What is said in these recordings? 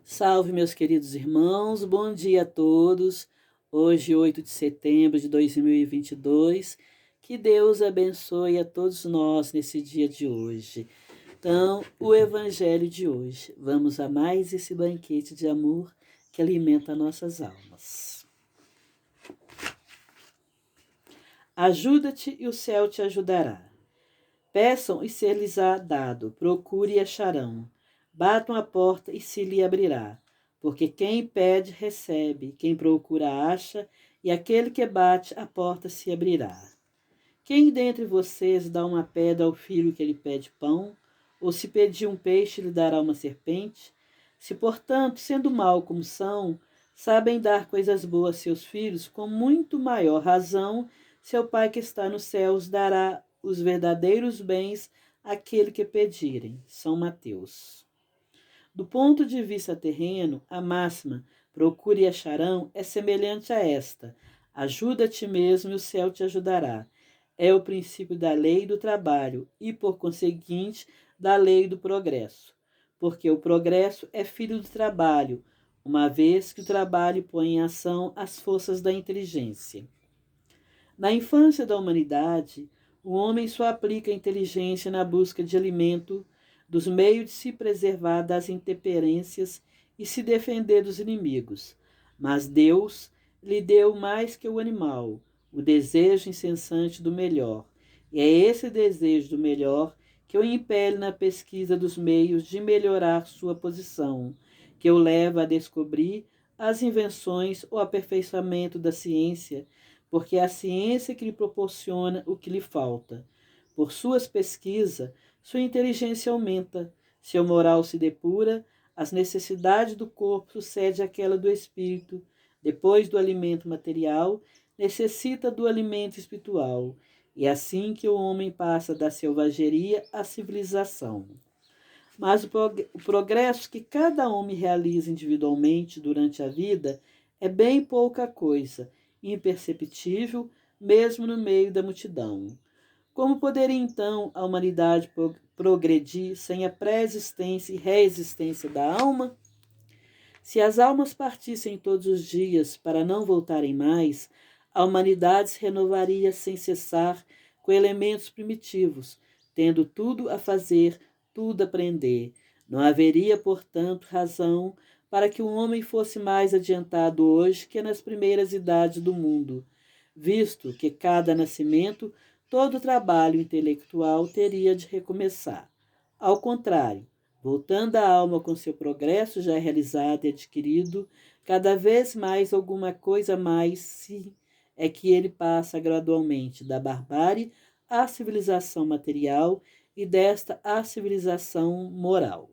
Salve, meus queridos irmãos, bom dia a todos. Hoje, 8 de setembro de 2022, que Deus abençoe a todos nós nesse dia de hoje. Então, o evangelho de hoje. Vamos a mais esse banquete de amor que alimenta nossas almas. Ajuda-te e o céu te ajudará. Peçam e ser-lhes-á dado, procure e acharão. Batam a porta e se lhe abrirá. Porque quem pede, recebe, quem procura, acha, e aquele que bate, a porta se abrirá. Quem dentre vocês dá uma pedra ao filho que lhe pede pão? Ou se pedir um peixe, lhe dará uma serpente? Se, portanto, sendo mau como são, sabem dar coisas boas a seus filhos, com muito maior razão, seu Pai que está nos céus dará os verdadeiros bens àquele que pedirem. São Mateus. Do ponto de vista terreno, a máxima procure e acharão é semelhante a esta: ajuda a ti mesmo e o céu te ajudará. É o princípio da lei do trabalho e, por conseguinte, da lei do progresso. Porque o progresso é filho do trabalho, uma vez que o trabalho põe em ação as forças da inteligência. Na infância da humanidade, o homem só aplica a inteligência na busca de alimento, dos meios de se preservar das intemperências e se defender dos inimigos. Mas Deus lhe deu mais que o animal, o desejo incessante do melhor. E é esse desejo do melhor que o impele na pesquisa dos meios de melhorar sua posição, que o leva a descobrir as invenções ou aperfeiçoamento da ciência, porque é a ciência que lhe proporciona o que lhe falta. Por suas pesquisas, sua inteligência aumenta, seu moral se depura, as necessidades do corpo sucedem àquela do espírito, depois do alimento material, necessita do alimento espiritual, e é assim que o homem passa da selvageria à civilização. Mas o progresso que cada homem realiza individualmente durante a vida é bem pouca coisa, imperceptível, mesmo no meio da multidão. Como poderia então a humanidade progredir sem a pré-existência e reexistência da alma? Se as almas partissem todos os dias para não voltarem mais, a humanidade se renovaria sem cessar com elementos primitivos, tendo tudo a fazer, tudo a aprender. Não haveria, portanto, razão para que o homem fosse mais adiantado hoje que nas primeiras idades do mundo, visto que cada nascimento, todo trabalho intelectual teria de recomeçar. Ao contrário, voltando a alma com seu progresso já realizado e adquirido, cada vez mais alguma coisa mais se é que ele passa gradualmente da barbárie à civilização material e desta à civilização moral.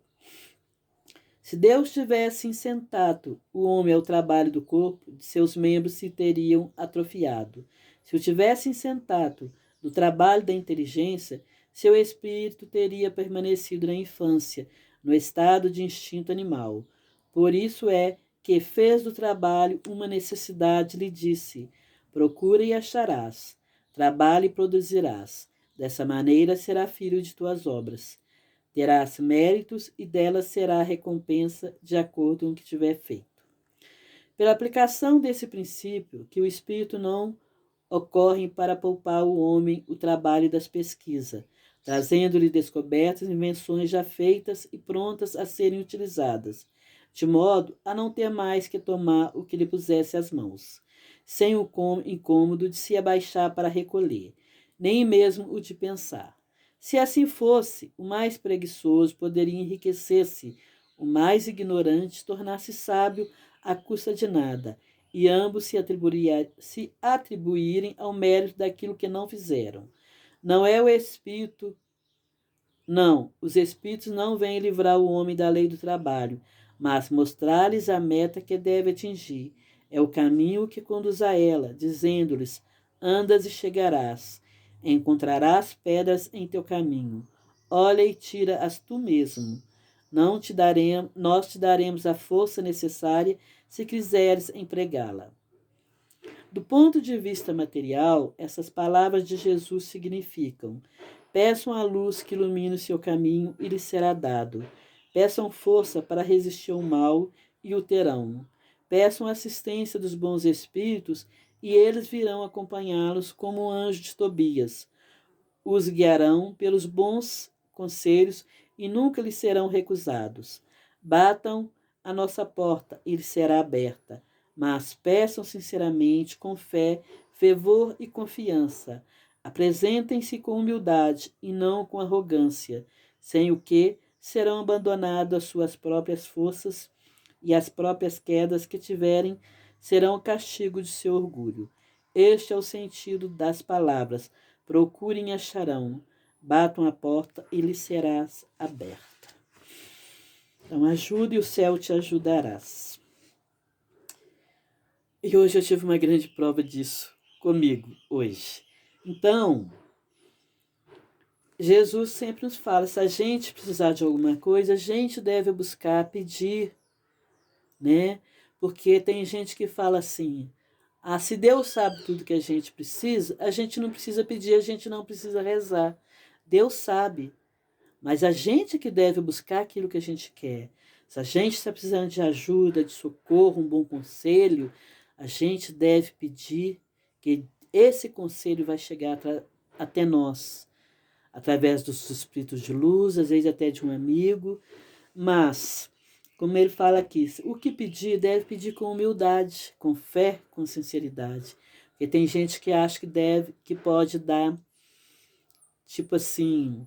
Se Deus tivesse incentado o homem ao trabalho do corpo, seus membros se teriam atrofiado. Se o tivesse incentado do trabalho da inteligência, seu espírito teria permanecido na infância, no estado de instinto animal. Por isso é que fez do trabalho uma necessidade, lhe disse: procura e acharás, trabalha e produzirás. Dessa maneira será filho de tuas obras. Terás méritos e delas será a recompensa de acordo com o que tiver feito. Pela aplicação desse princípio, que o espírito não ocorre para poupar ao homem o trabalho das pesquisas, trazendo-lhe descobertas e invenções já feitas e prontas a serem utilizadas, de modo a não ter mais que tomar o que lhe pusesse às mãos, sem o incômodo de se abaixar para recolher, nem mesmo o de pensar. Se assim fosse, o mais preguiçoso poderia enriquecer-se, o mais ignorante tornar-se sábio à custa de nada, e ambos se atribuírem ao mérito daquilo que não fizeram. Não é o espírito, não, os espíritos não vêm livrar o homem da lei do trabalho, mas mostrar-lhes a meta que deve atingir. É o caminho que conduz a ela, dizendo-lhes: andas e chegarás. Encontrarás pedras em teu caminho. Olha e tira-as tu mesmo. Nós te daremos a força necessária se quiseres empregá-la. Do ponto de vista material, essas palavras de Jesus significam: peçam a luz que ilumine o seu caminho e lhe será dado. Peçam força para resistir ao mal e o terão. Peçam assistência dos bons espíritos e eles virão acompanhá-los como o anjo de Tobias. Os guiarão pelos bons conselhos e nunca lhes serão recusados. Batam a nossa porta e lhes será aberta, mas peçam sinceramente, com fé, fervor e confiança. Apresentem-se com humildade e não com arrogância, sem o que serão abandonados às suas próprias forças e as próprias quedas que tiverem serão o castigo de seu orgulho. Este é o sentido das palavras. Procurem e acharão. Batam a porta e lhe serás aberta. Então, ajude e o céu te ajudarás. E hoje eu tive uma grande prova disso comigo, hoje. Então, Jesus sempre nos fala, se a gente precisar de alguma coisa, a gente deve buscar, pedir, né? Porque tem gente que fala assim, se Deus sabe tudo que a gente não precisa pedir, a gente não precisa rezar. Deus sabe, mas a gente que deve buscar aquilo que a gente quer. Se a gente está precisando de ajuda, de socorro, um bom conselho, a gente deve pedir que esse conselho vai chegar até nós, através dos espíritos de luz, às vezes até de um amigo, mas, como ele fala aqui, o que pedir, deve pedir com humildade, com fé, com sinceridade. Porque tem gente que acha que pode dar, tipo assim,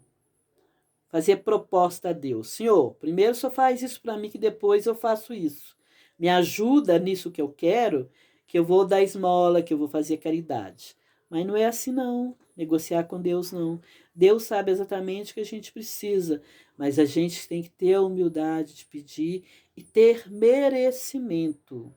fazer proposta a Deus. Senhor, primeiro só faz isso para mim que depois eu faço isso. Me ajuda nisso que eu quero, que eu vou dar esmola, que eu vou fazer caridade. Mas não é assim não, negociar com Deus não. Deus sabe exatamente o que a gente precisa, mas a gente tem que ter a humildade de pedir e ter merecimento.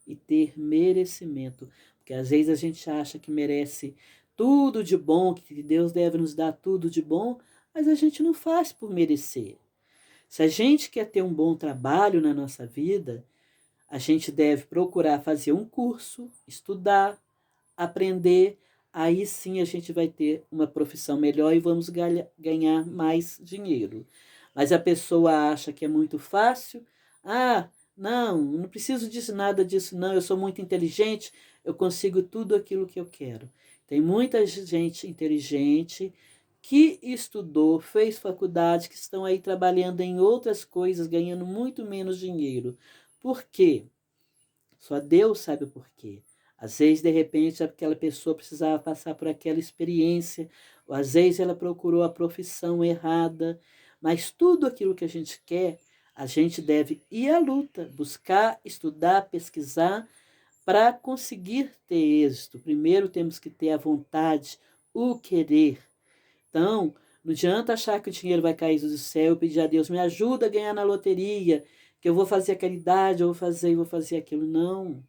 E ter merecimento. Porque às vezes a gente acha que merece tudo de bom, que Deus deve nos dar tudo de bom, mas a gente não faz por merecer. Se a gente quer ter um bom trabalho na nossa vida, a gente deve procurar fazer um curso, estudar, aprender, aí sim a gente vai ter uma profissão melhor e vamos ganhar mais dinheiro. Mas a pessoa acha que é muito fácil, não preciso disso, nada disso não, eu sou muito inteligente, eu consigo tudo aquilo que eu quero. Tem muita gente inteligente que estudou, fez faculdade, que estão aí trabalhando em outras coisas, ganhando muito menos dinheiro. Por quê? Só Deus sabe o porquê. Às vezes, de repente, aquela pessoa precisava passar por aquela experiência, ou às vezes ela procurou a profissão errada, mas tudo aquilo que a gente quer, a gente deve ir à luta, buscar, estudar, pesquisar, para conseguir ter êxito. Primeiro temos que ter a vontade, o querer. Então, não adianta achar que o dinheiro vai cair do céu e pedir a Deus, me ajuda a ganhar na loteria, que eu vou fazer a caridade, eu vou fazer aquilo. Não.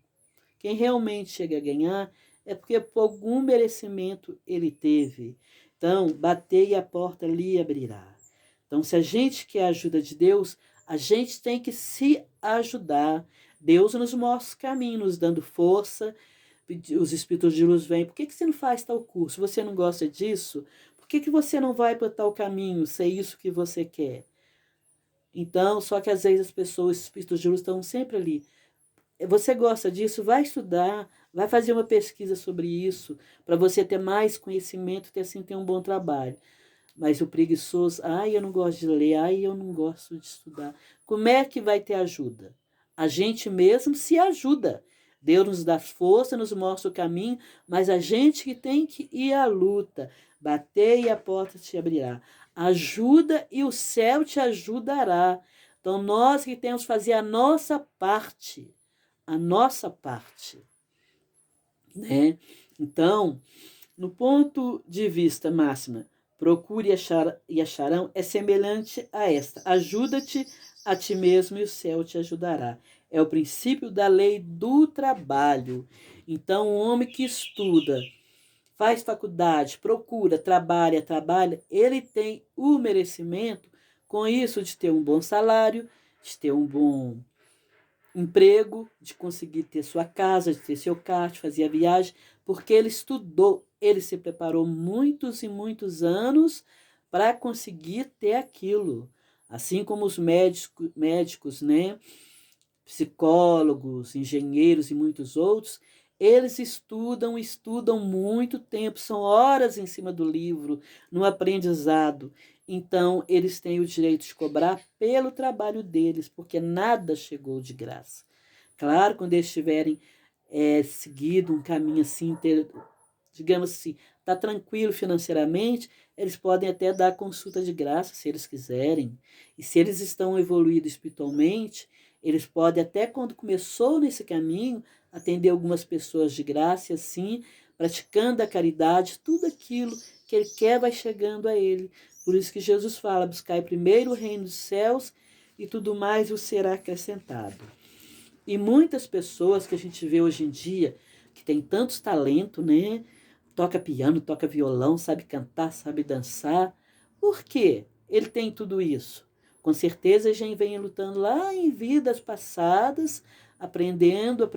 Quem realmente chega a ganhar é porque por algum merecimento ele teve. Então, batei e a porta lhe abrirá. Então, se a gente quer a ajuda de Deus, a gente tem que se ajudar. Deus nos mostra o caminho, nos dando força. Os espíritos de luz vêm. Por que você não faz tal curso? Você não gosta disso? Por que você não vai para tal caminho, se é isso que você quer? Então, só que às vezes as pessoas, os espíritos de luz estão sempre ali. Você gosta disso? Vai estudar, vai fazer uma pesquisa sobre isso, para você ter mais conhecimento e assim ter um bom trabalho. Mas o preguiçoso, eu não gosto de ler, eu não gosto de estudar. Como é que vai ter ajuda? A gente mesmo se ajuda. Deus nos dá força, nos mostra o caminho, mas a gente que tem que ir à luta. Bater e a porta te abrirá. Ajuda e o céu te ajudará. Então nós que temos que fazer a nossa parte. A nossa parte. Né? Então, no ponto de vista máxima, procure e acharão é semelhante a esta. Ajuda-te a ti mesmo e o céu te ajudará. É o princípio da lei do trabalho. Então, o homem que estuda, faz faculdade, procura, trabalha, ele tem o merecimento com isso de ter um bom salário, de ter um bom emprego, de conseguir ter sua casa, de ter seu carro, de fazer a viagem, porque ele estudou, ele se preparou muitos e muitos anos para conseguir ter aquilo. Assim como os médicos, né? psicólogos, engenheiros e muitos outros, eles estudam muito tempo, são horas em cima do livro, no aprendizado. Então, eles têm o direito de cobrar pelo trabalho deles, porque nada chegou de graça. Claro, quando eles tiverem seguido um caminho assim, digamos assim, está tranquilo financeiramente, eles podem até dar consulta de graça, se eles quiserem. E se eles estão evoluídos espiritualmente, eles podem, até quando começou nesse caminho, atender algumas pessoas de graça, e assim, praticando a caridade, tudo aquilo que ele quer vai chegando a ele. Por isso que Jesus fala, buscai primeiro o reino dos céus e tudo mais vos será acrescentado. E muitas pessoas que a gente vê hoje em dia, que tem tantos talentos, né? Toca piano, toca violão, sabe cantar, sabe dançar. Por quê? Ele tem tudo isso. Com certeza já vem lutando lá em vidas passadas, aprendendo,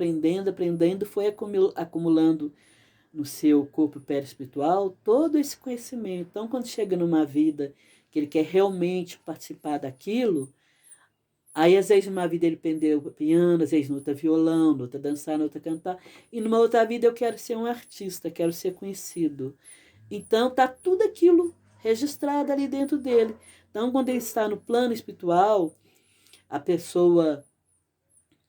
foi acumulando no seu corpo perispiritual todo esse conhecimento. Então, quando chega numa vida que ele quer realmente participar daquilo, aí, às vezes, numa vida ele aprendeu piano, às vezes, noutra violão, noutra dançar, noutra cantar. E numa outra vida eu quero ser um artista, quero ser conhecido. Então, tá tudo aquilo registrado ali dentro dele. Então, quando ele está no plano espiritual, a pessoa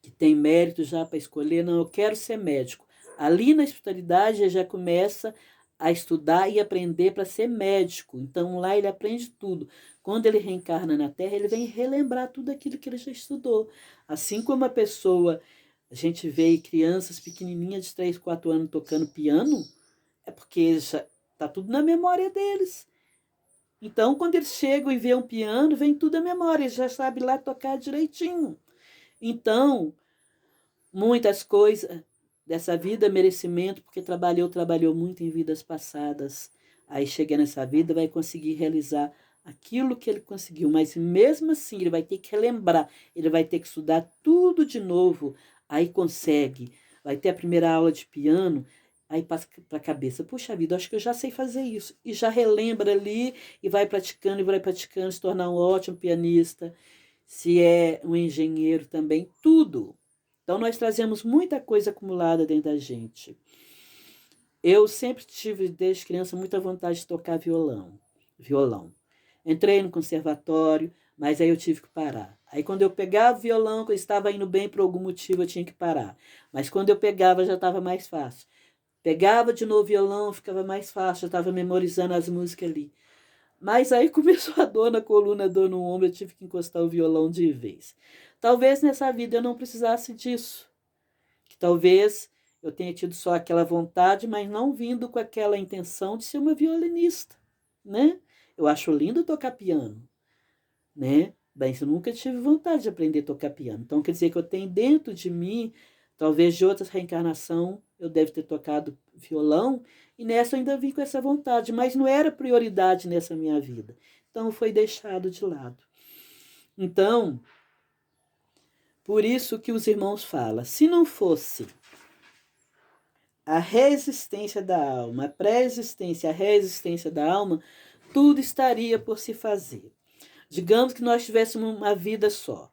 que tem mérito já para escolher, não, eu quero ser médico. Ali na espiritualidade, ele já começa a estudar e aprender para ser médico. Então, lá ele aprende tudo. Quando ele reencarna na Terra, ele vem relembrar tudo aquilo que ele já estudou. Assim como a gente vê crianças pequenininhas de 3, 4 anos tocando piano, é porque já está tudo na memória deles. Então, quando eles chegam e vê um piano, vem tudo à memória, eles já sabem lá tocar direitinho. Então, muitas coisas dessa vida, merecimento, porque trabalhou muito em vidas passadas. Aí chega nessa vida, vai conseguir realizar aquilo que ele conseguiu, mas mesmo assim ele vai ter que relembrar, ele vai ter que estudar tudo de novo, aí consegue. Vai ter a primeira aula de piano, aí passa para a cabeça, puxa vida, acho que eu já sei fazer isso. E já relembra ali, e vai praticando, se tornar um ótimo pianista, se é um engenheiro também, tudo. Então, nós trazemos muita coisa acumulada dentro da gente. Eu sempre tive, desde criança, muita vontade de tocar violão. Entrei no conservatório, mas aí eu tive que parar. Aí, quando eu pegava o violão, quando eu estava indo bem, por algum motivo, eu tinha que parar. Mas quando eu pegava, já estava mais fácil. Pegava de novo o violão, ficava mais fácil, já estava memorizando as músicas ali. Mas aí começou a dor na coluna, a dor no ombro, eu tive que encostar o violão de vez. Talvez nessa vida eu não precisasse disso. Que talvez eu tenha tido só aquela vontade, mas não vindo com aquela intenção de ser uma violinista, né? Eu acho lindo tocar piano, né? Mas eu nunca tive vontade de aprender a tocar piano. Então quer dizer que eu tenho dentro de mim, talvez de outras reencarnação, eu deve ter tocado violão, e nessa eu ainda vim com essa vontade, mas não era prioridade nessa minha vida. Então foi deixado de lado. Então, por isso que os irmãos falam, se não fosse a resistência da alma, a pré-existência, a resistência da alma, tudo estaria por se fazer. Digamos que nós tivéssemos uma vida só.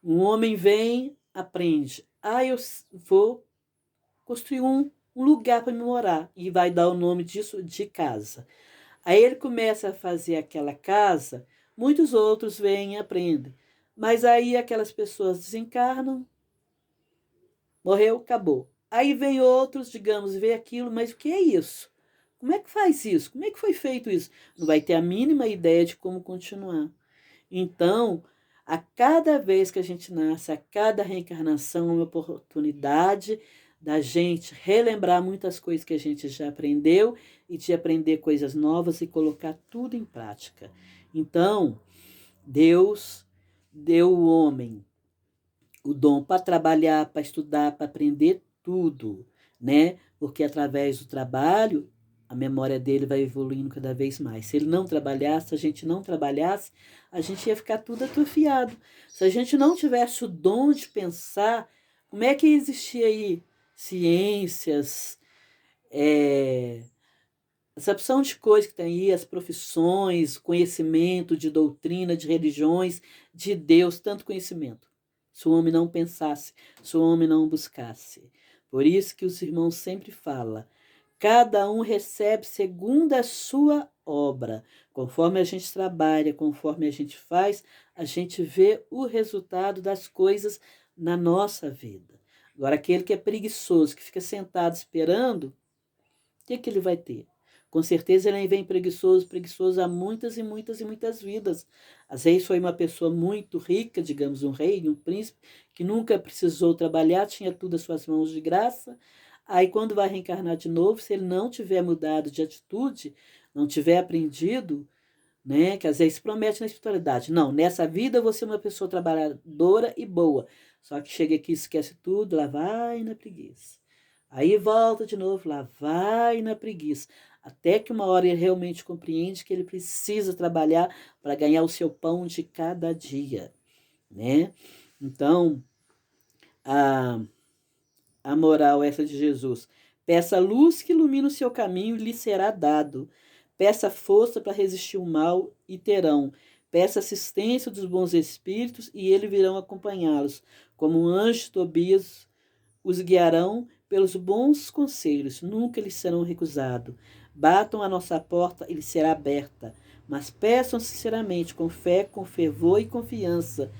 Um homem vem, aprende. Eu vou construir um lugar para me morar. E vai dar o nome disso de casa. Aí ele começa a fazer aquela casa, muitos outros vêm e aprendem. Mas aí aquelas pessoas desencarnam, morreu, acabou. Aí vem outros, digamos, vê aquilo, mas o que é isso? Como é que faz isso? Como é que foi feito isso? Não vai ter a mínima ideia de como continuar. Então, a cada vez que a gente nasce, a cada reencarnação, é uma oportunidade da gente relembrar muitas coisas que a gente já aprendeu e de aprender coisas novas e colocar tudo em prática. Então, Deus deu o homem o dom para trabalhar, para estudar, para aprender tudo, né? Porque através do trabalho, a memória dele vai evoluindo cada vez mais. Se ele não trabalhasse, se a gente não trabalhasse, a gente ia ficar tudo atrofiado. Se a gente não tivesse o dom de pensar, como é que existia aí ciências, essa opção de coisas que tem aí, as profissões, conhecimento de doutrina, de religiões, de Deus, tanto conhecimento. se o homem não pensasse, se o homem não buscasse. Por isso que os irmãos sempre falam, cada um recebe segundo a sua obra. Conforme a gente trabalha, conforme a gente faz, a gente vê o resultado das coisas na nossa vida. Agora, aquele que é preguiçoso, que fica sentado esperando, o que ele vai ter? Com certeza ele vem preguiçoso, preguiçoso há muitas e muitas e muitas vidas. Às vezes foi uma pessoa muito rica, digamos um rei, um príncipe, que nunca precisou trabalhar, tinha tudo às suas mãos de graça. Aí quando vai reencarnar de novo, se ele não tiver mudado de atitude, não tiver aprendido, né, que às vezes promete na espiritualidade, não, nessa vida eu vou ser uma pessoa trabalhadora e boa. Só que chega aqui, esquece tudo, lá vai na preguiça. Aí volta de novo, lá vai na preguiça. Até que uma hora ele realmente compreende que ele precisa trabalhar para ganhar o seu pão de cada dia, né? Então, a, a moral essa de Jesus. Peça luz que ilumina o seu caminho e lhe será dado. Peça força para resistir o mal e terão. Peça assistência dos bons espíritos e eles virão acompanhá-los. Como um anjo de Tobias os guiarão pelos bons conselhos, nunca lhes serão recusados. Batam a nossa porta e lhes será aberta. Mas peçam sinceramente, com fé, com fervor e confiança.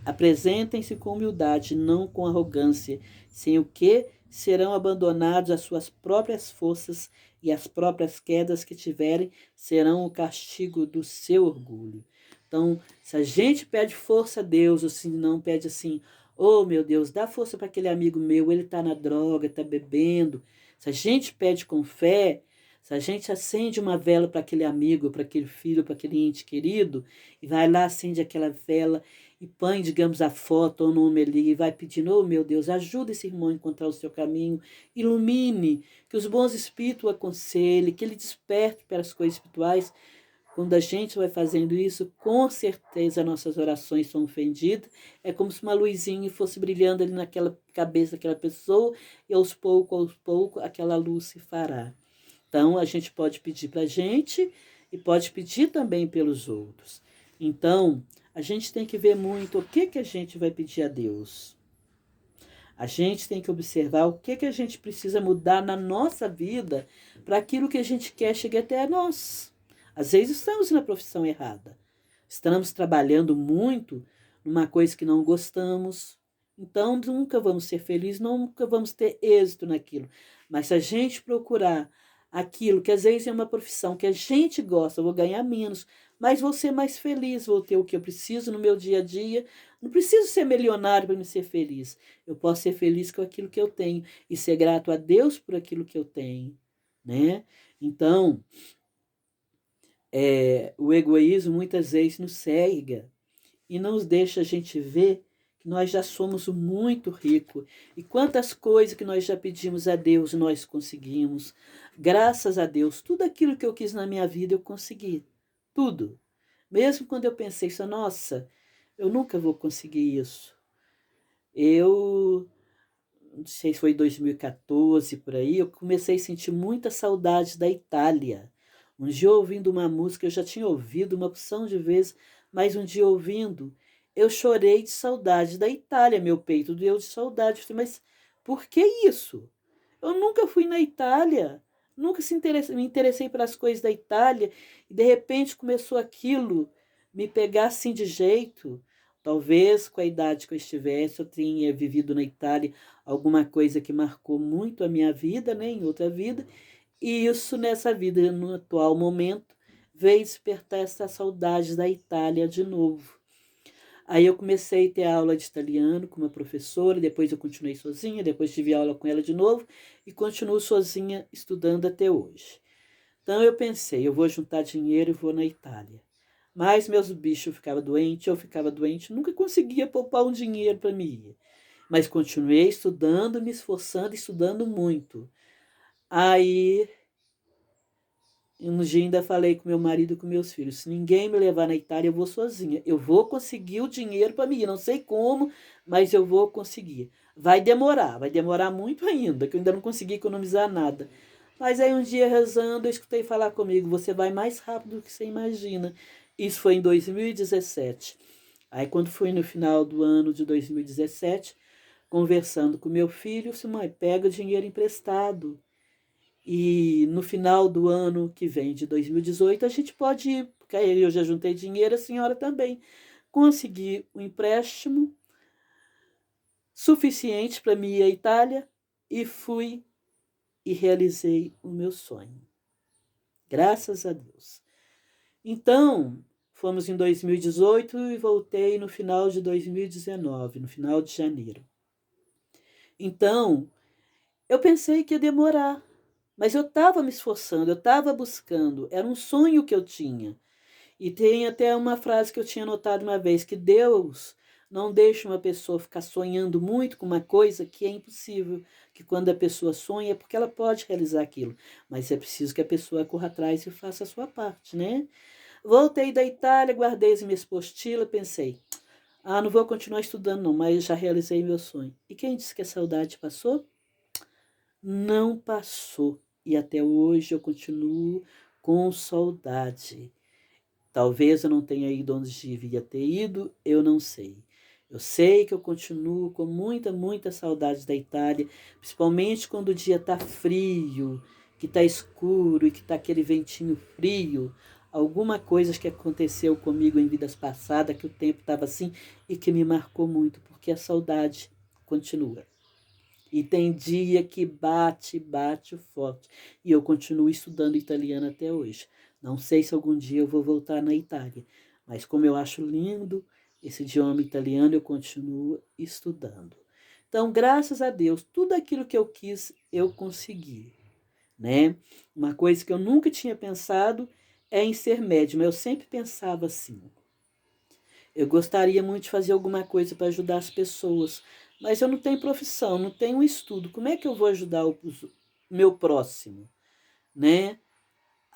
Apresentem-se com humildade, não com arrogância, sem o que serão abandonados às suas próprias forças e as próprias quedas que tiverem serão o castigo do seu orgulho. Então, se a gente pede força a Deus, ou se não pede assim, oh meu Deus, dá força para aquele amigo meu, ele está na droga, está bebendo. Se a gente pede com fé, se a gente acende uma vela para aquele amigo, para aquele filho, para aquele ente querido, e vai lá, acende aquela vela e põe, digamos, a foto ou o nome ali e vai pedindo, oh meu Deus, ajuda esse irmão a encontrar o seu caminho, ilumine, que os bons espíritos o aconselhem, que ele desperte para as coisas espirituais. Quando a gente vai fazendo isso, com certeza nossas orações são ofendidas. É como se uma luzinha fosse brilhando ali naquela cabeça daquela pessoa e aos poucos, aquela luz se fará. Então, a gente pode pedir para a gente e pode pedir também pelos outros. Então, a gente tem que ver muito o que a gente vai pedir a Deus. A gente tem que observar o que a gente precisa mudar na nossa vida para aquilo que a gente quer chegar até nós. Às vezes estamos na profissão errada. Estamos trabalhando muito numa coisa que não gostamos. Então, nunca vamos ser felizes, nunca vamos ter êxito naquilo. Mas se a gente procurar aquilo que às vezes é uma profissão que a gente gosta, eu vou ganhar menos, mas vou ser mais feliz, vou ter o que eu preciso no meu dia a dia. Não preciso ser milionário para me ser feliz. Eu posso ser feliz com aquilo que eu tenho e ser grato a Deus por aquilo que eu tenho, né? Então, o egoísmo muitas vezes nos cega e não nos deixa a gente ver que nós já somos muito ricos. E quantas coisas que nós já pedimos a Deus nós conseguimos. Graças a Deus, tudo aquilo que eu quis na minha vida eu consegui. Tudo. Mesmo quando eu pensei, nossa, eu nunca vou conseguir isso. Eu, não sei se foi 2014 por aí, eu comecei a sentir muita saudade da Itália. Um dia ouvindo uma música, eu já tinha ouvido uma porção de vezes, mas um dia ouvindo, eu chorei de saudade da Itália, meu peito doeu de saudade. Eu falei, mas por que isso? Eu nunca fui na Itália, nunca me interessei pelas coisas da Itália, e de repente começou aquilo me pegar assim de jeito. Talvez com a idade que eu estivesse, eu tenha vivido na Itália alguma coisa que marcou muito a minha vida, né, em outra vida, e isso nessa vida, no atual momento, veio despertar essa saudade da Itália de novo. Aí eu comecei a ter aula de italiano com uma professora, depois eu continuei sozinha, depois tive aula com ela de novo e continuo sozinha estudando até hoje. Então eu pensei, eu vou juntar dinheiro e vou na Itália. Mas meus bichos ficavam doentes, eu ficava doente, nunca conseguia poupar um dinheiro para mim ir. Mas continuei estudando, me esforçando, estudando muito. Aí um dia ainda falei com meu marido e com meus filhos, se ninguém me levar na Itália, eu vou sozinha. Eu vou conseguir o dinheiro para mim ir, não sei como, mas eu vou conseguir. Vai demorar muito ainda, que eu ainda não consegui economizar nada. Mas aí um dia rezando, eu escutei falar comigo, você vai mais rápido do que você imagina. Isso foi em 2017. Aí quando foi no final do ano de 2017, conversando com meu filho, eu disse, mãe, pega dinheiro emprestado. E no final do ano que vem, de 2018, a gente pode ir, porque aí eu já juntei dinheiro, a senhora também. Consegui um empréstimo suficiente para mim ir à Itália e fui e realizei o meu sonho. Graças a Deus. Então, fomos em 2018 e voltei no final de 2019, no final de janeiro. Então, eu pensei que ia demorar, mas eu estava me esforçando, eu estava buscando, era um sonho que eu tinha. E tem até uma frase que eu tinha notado uma vez, que Deus não deixa uma pessoa ficar sonhando muito com uma coisa que é impossível, que quando a pessoa sonha é porque ela pode realizar aquilo, mas é preciso que a pessoa corra atrás e faça a sua parte, né? Voltei da Itália, guardei as minhas postilas, pensei, não vou continuar estudando não, mas já realizei meu sonho. E quem disse que a saudade passou? Não passou. E até hoje eu continuo com saudade. Talvez eu não tenha ido onde devia ter ido, eu não sei. Eu sei que eu continuo com muita, muita saudade da Itália, principalmente quando o dia está frio, que está escuro e que está aquele ventinho frio. Alguma coisa que aconteceu comigo em vidas passadas, que o tempo estava assim e que me marcou muito, porque a saudade continua. E tem dia que bate, bate forte. E eu continuo estudando italiano até hoje. Não sei se algum dia eu vou voltar na Itália, mas como eu acho lindo esse idioma italiano, eu continuo estudando. Então, graças a Deus, tudo aquilo que eu quis, eu consegui, né? Uma coisa que eu nunca tinha pensado é em ser médium. Eu sempre pensava assim: eu gostaria muito de fazer alguma coisa para ajudar as pessoas, mas eu não tenho profissão, não tenho estudo. Como é que eu vou ajudar o meu próximo, né?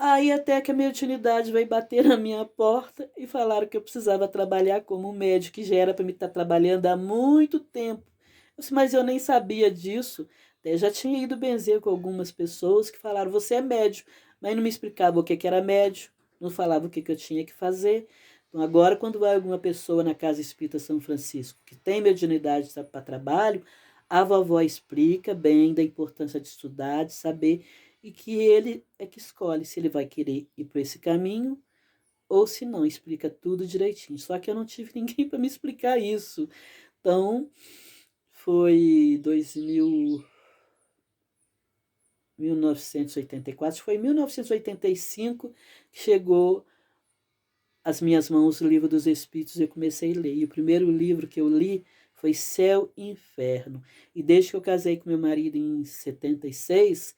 Aí até que a mediunidade veio bater na minha porta e falaram que eu precisava trabalhar como médico, que já era para me estar trabalhando há muito tempo. Eu disse, mas eu nem sabia disso. Até já tinha ido benzer com algumas pessoas que falaram, você é médico, mas não me explicava o que era médico, não falava o que eu tinha que fazer. Então agora, quando vai alguma pessoa na Casa Espírita São Francisco que tem mediunidade para trabalho, a vovó explica bem da importância de estudar, de saber e que ele é que escolhe se ele vai querer ir por esse caminho ou se não, explica tudo direitinho. Só que eu não tive ninguém para me explicar isso. Então, foi 1984, foi em 1985 que chegou às minhas mãos o Livro dos Espíritos e eu comecei a ler. E o primeiro livro que eu li foi Céu e Inferno. E desde que eu casei com meu marido em 76,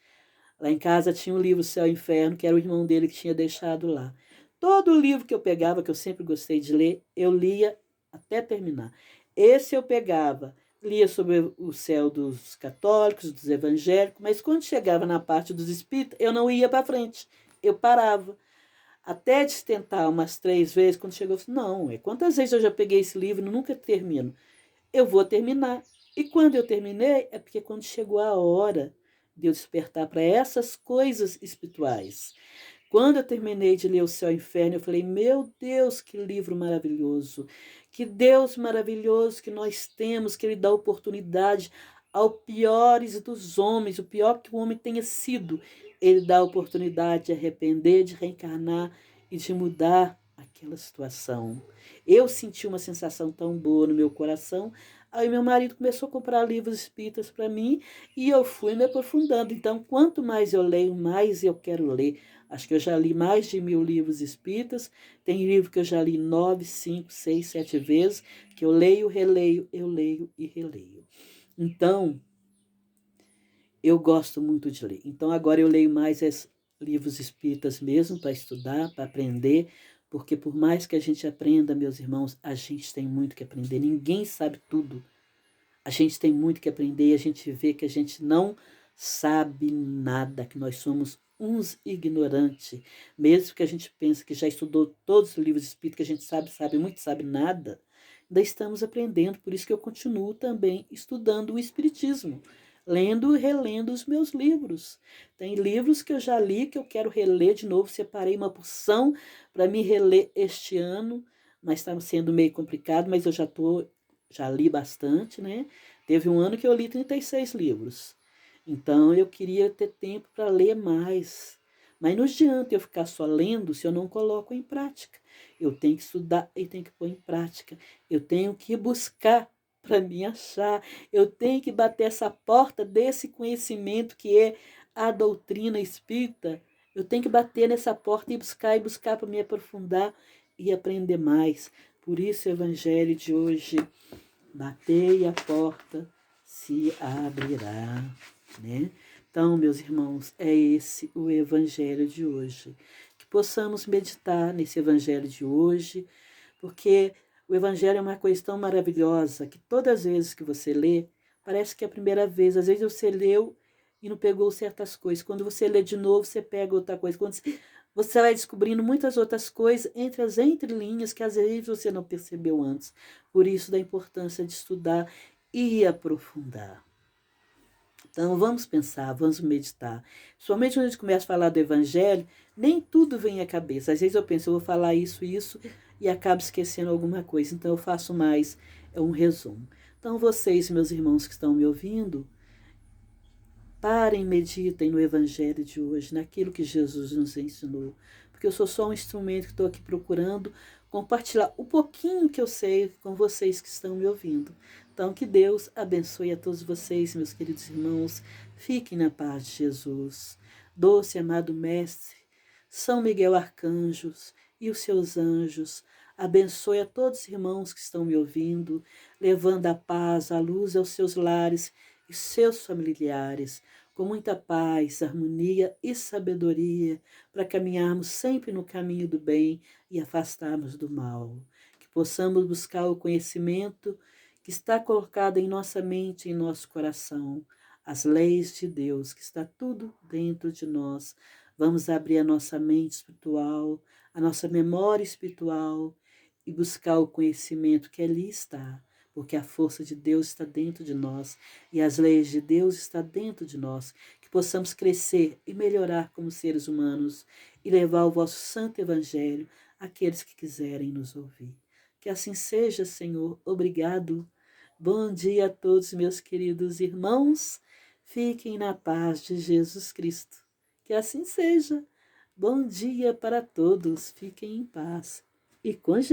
lá em casa tinha um livro Céu e Inferno, que era o irmão dele que tinha deixado lá. Todo livro que eu pegava, que eu sempre gostei de ler, eu lia até terminar. Esse eu pegava, lia sobre o céu dos católicos, dos evangélicos, mas quando chegava na parte dos espíritas, eu não ia para frente. Eu parava. Até de tentar umas 3 vezes, quando chegou, eu falei, não, quantas vezes eu já peguei esse livro e nunca termino? Eu vou terminar. E quando eu terminei, é porque quando chegou a hora de eu despertar para essas coisas espirituais. Quando eu terminei de ler O Céu e o Inferno, eu falei, meu Deus, que livro maravilhoso. Que Deus maravilhoso que nós temos, que Ele dá oportunidade ao piores dos homens, o pior que o homem tenha sido. Ele dá a oportunidade de arrepender, de reencarnar e de mudar aquela situação. Eu senti uma sensação tão boa no meu coração. Aí meu marido começou a comprar livros espíritas para mim e eu fui me aprofundando. Então, quanto mais eu leio, mais eu quero ler. Acho que eu já li mais de 1000 livros espíritas. Tem livro que eu já li 9, 5, 6, 7 vezes, que eu leio, releio, eu leio e releio. Então, eu gosto muito de ler. Então, agora eu leio mais livros espíritas mesmo, para estudar, para aprender, porque por mais que a gente aprenda, meus irmãos, a gente tem muito que aprender. Ninguém sabe tudo. A gente tem muito que aprender e a gente vê que a gente não sabe nada, que nós somos uns ignorantes. Mesmo que a gente pense que já estudou todos os livros espíritas, que a gente sabe muito, sabe nada, ainda estamos aprendendo. Por isso que eu continuo também estudando o espiritismo, lendo e relendo os meus livros. Tem livros que eu já li que eu quero reler de novo, separei uma porção para me reler este ano, mas está sendo meio complicado, mas eu já li bastante, né? Teve um ano que eu li 36 livros. Então eu queria ter tempo para ler mais. Mas não adianta eu ficar só lendo se eu não coloco em prática. Eu tenho que estudar e tenho que pôr em prática. Eu tenho que buscar para me achar. Eu tenho que bater essa porta desse conhecimento que é a doutrina espírita. Eu tenho que bater nessa porta e buscar para me aprofundar e aprender mais. Por isso o evangelho de hoje, batei a porta, se abrirá, né? Então, meus irmãos, é esse o evangelho de hoje. Que possamos meditar nesse evangelho de hoje, porque o evangelho é uma coisa tão maravilhosa que todas as vezes que você lê, parece que é a primeira vez. Às vezes você leu e não pegou certas coisas. Quando você lê de novo, você pega outra coisa. Quando você vai descobrindo muitas outras coisas entre as entrelinhas que às vezes você não percebeu antes. Por isso da importância de estudar e aprofundar. Então vamos pensar, vamos meditar. Somente quando a gente começa a falar do evangelho, nem tudo vem à cabeça. Às vezes eu penso, eu vou falar isso, e acabo esquecendo alguma coisa. Então eu faço mais um resumo. Então vocês, meus irmãos que estão me ouvindo, parem, meditem no evangelho de hoje, naquilo que Jesus nos ensinou. Porque eu sou só um instrumento que estou aqui procurando compartilhar o pouquinho que eu sei com vocês que estão me ouvindo. Então, que Deus abençoe a todos vocês, meus queridos irmãos. Fiquem na paz de Jesus. Doce amado Mestre, São Miguel Arcanjos e os seus anjos, abençoe a todos os irmãos que estão me ouvindo, levando a paz, a luz aos seus lares e seus familiares, com muita paz, harmonia e sabedoria, para caminharmos sempre no caminho do bem e afastarmos do mal. Que possamos buscar o conhecimento que está colocado em nossa mente e em nosso coração, as leis de Deus, que está tudo dentro de nós. Vamos abrir a nossa mente espiritual, a nossa memória espiritual e buscar o conhecimento que ali está, porque a força de Deus está dentro de nós e as leis de Deus estão dentro de nós, que possamos crescer e melhorar como seres humanos e levar o vosso santo evangelho àqueles que quiserem nos ouvir. Que assim seja, Senhor. Obrigado. Bom dia a todos, meus queridos irmãos. Fiquem na paz de Jesus Cristo. Que assim seja. Bom dia para todos. Fiquem em paz. E com